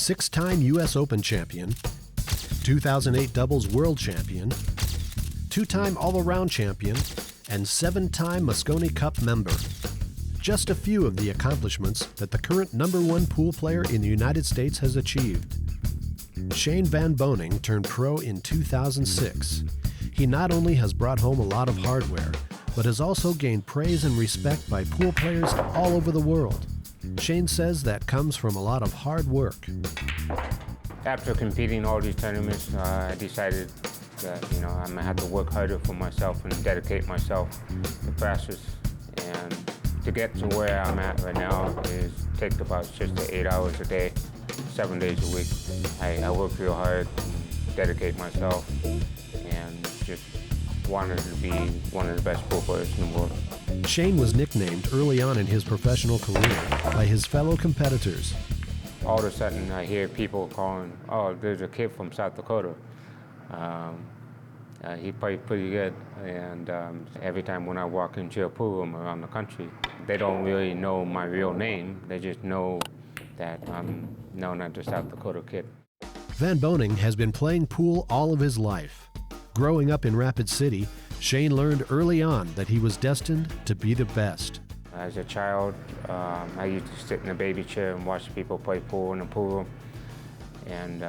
6-time U.S. Open champion, 2008 doubles world champion, 2-time all-around champion, and 7-time Moscone Cup member. Just a few of the accomplishments that the current #1 pool player in the United States has achieved. Shane Van Boening turned pro in 2006. He not only has brought home a lot of hardware, but has also gained praise and respect by pool players all over the world. Shane says that comes from a lot of hard work. After competing all these tournaments, I decided that I'm gonna have to work harder for myself and dedicate myself to practice. And to get to where I'm at right now takes about 6 to 8 hours a day, 7 days a week. I work real hard, dedicate myself, and just wanted to be one of the best pool players in the world. Shane was nicknamed early on in his professional career by his fellow competitors. All of a sudden, I hear people calling, "Oh, there's a kid from South Dakota. He played pretty good." And every time when I walk into a pool room around the country, they don't really know my real name. They just know that I'm known as the South Dakota Kid. Van Boening has been playing pool all of his life. Growing up in Rapid City, Shane learned early on that he was destined to be the best. As a child, I used to sit in a baby chair and watch people play pool in the pool room. And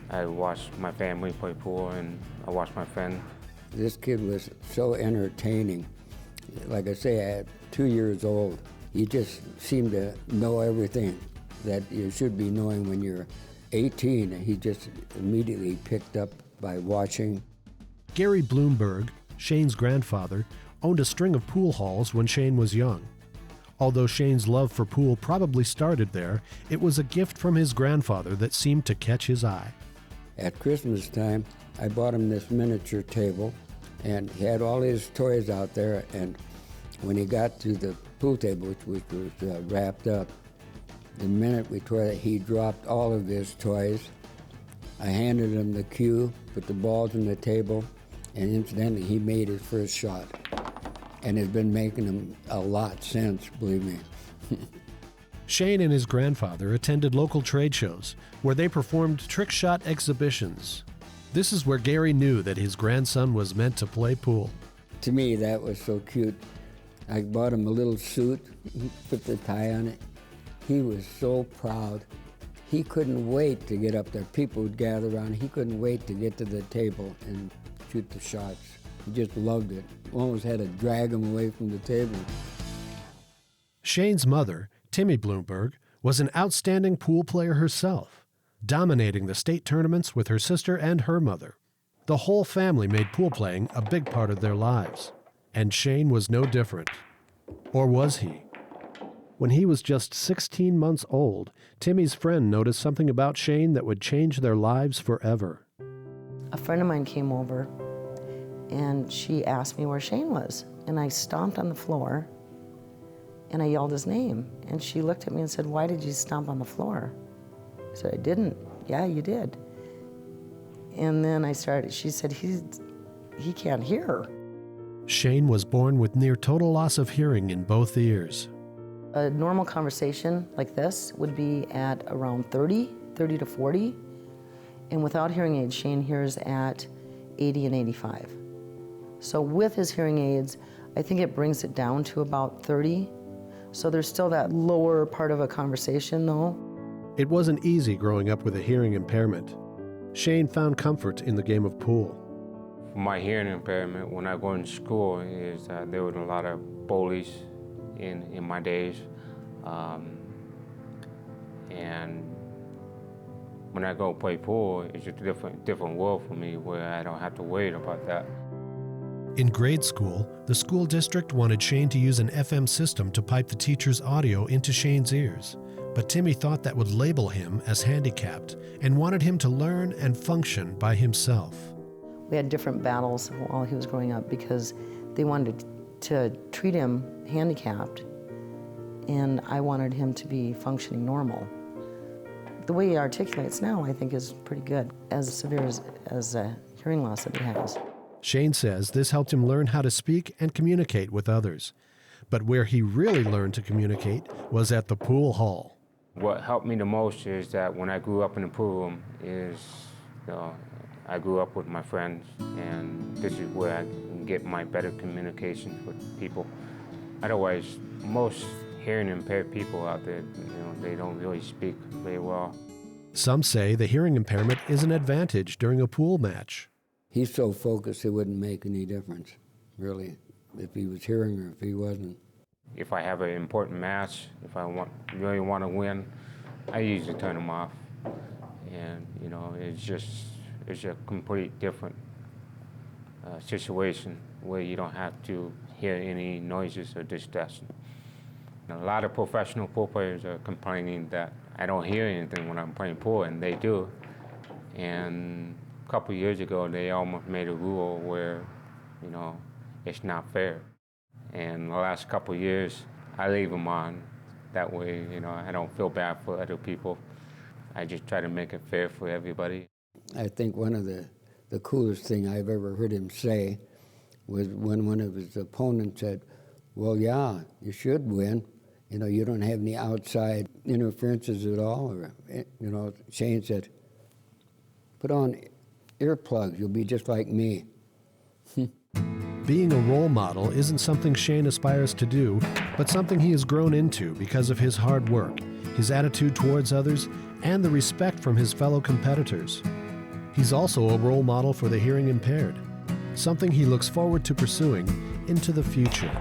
I watched my family play pool, and I watched my friend. This kid was so entertaining. Like I say, at 2 years old, he just seemed to know everything that you should be knowing when you're 18. And he just immediately picked up by watching. Gary Bloomberg, Shane's grandfather, owned a string of pool halls when Shane was young. Although Shane's love for pool probably started there, it was a gift from his grandfather that seemed to catch his eye. At Christmas time, I bought him this miniature table, and he had all his toys out there, and when he got to the pool table, which was wrapped up, the minute we tore it, he dropped all of his toys. I handed him the cue, put the balls on the table, and incidentally, he made his first shot. And has been making them a lot since, believe me. Shane and his grandfather attended local trade shows where they performed trick shot exhibitions. This is where Gary knew that his grandson was meant to play pool. To me, that was so cute. I bought him a little suit, put the tie on it. He was so proud. He couldn't wait to get up there. People would gather around. He couldn't wait to get to the table and shoot the shots. He just loved it. Almost had to drag him away from the table. Shane's mother, Timmy Bloomberg, was an outstanding pool player herself, dominating the state tournaments with her sister and her mother. The whole family made pool playing a big part of their lives, and Shane was no different. Or was he? When he was just 16 months old, Timmy's friend noticed something about Shane that would change their lives forever. A friend of mine came over, and she asked me where Shane was. And I stomped on the floor, and I yelled his name. And she looked at me and said, "Why did you stomp on the floor?" I said, "I didn't." "Yeah, you did." And then she said, he can't hear. Shane was born with near total loss of hearing in both ears. A normal conversation like this would be at around 30 to 40. And without hearing aids, Shane hears at 80 and 85. So with his hearing aids, I think it brings it down to about 30. So there's still that lower part of a conversation though. It wasn't easy growing up with a hearing impairment. Shane found comfort in the game of pool. My hearing impairment, when I go in school, is there were a lot of bullies in my days. And when I go play pool, it's just a different world for me where I don't have to worry about that. In grade school, the school district wanted Shane to use an FM system to pipe the teacher's audio into Shane's ears, but Timmy thought that would label him as handicapped and wanted him to learn and function by himself. We had different battles while he was growing up because they wanted to treat him handicapped, and I wanted him to be functioning normal. The way he articulates now, I think, is pretty good, as severe as a hearing loss that he has. Shane says this helped him learn how to speak and communicate with others. But where he really learned to communicate was at the pool hall. What helped me the most is that when I grew up in the pool room I grew up with my friends, and this is where I can get my better communication with people. Otherwise, most hearing impaired people out there, they don't really speak very well. Some say the hearing impairment is an advantage during a pool match. He's so focused it wouldn't make any difference, really, if he was hearing or if he wasn't. If I have an important match, if I really want to win, I usually turn them off. And, it's a complete different situation where you don't have to hear any noises or distraction. A lot of professional pool players are complaining that I don't hear anything when I'm playing pool, and they do. And a couple years ago, they almost made a rule where, it's not fair. And the last couple of years, I leave them on. That way, I don't feel bad for other people. I just try to make it fair for everybody. I think one of the coolest thing I've ever heard him say was when one of his opponents said, well, yeah, you should win. You don't have any outside interferences at all. Or, Shane said, put on earplugs, you'll be just like me. Being a role model isn't something Shane aspires to do, but something he has grown into because of his hard work, his attitude towards others, and the respect from his fellow competitors. He's also a role model for the hearing impaired, something he looks forward to pursuing into the future.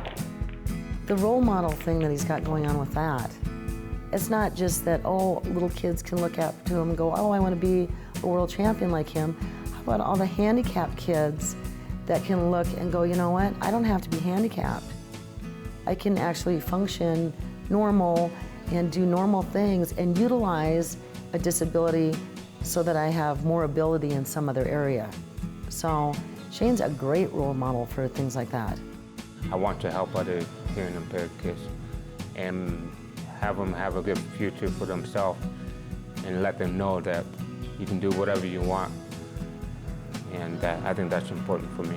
The role model thing that he's got going on with that, it's not just that, little kids can look up to him and go, I want to be a world champion like him. How about all the handicapped kids that can look and go, you know what, I don't have to be handicapped. I can actually function normal and do normal things and utilize a disability so that I have more ability in some other area. So Shane's a great role model for things like that. I want to help other hearing impaired kids and have them have a good future for themselves and let them know that you can do whatever you want. And I think that's important for me.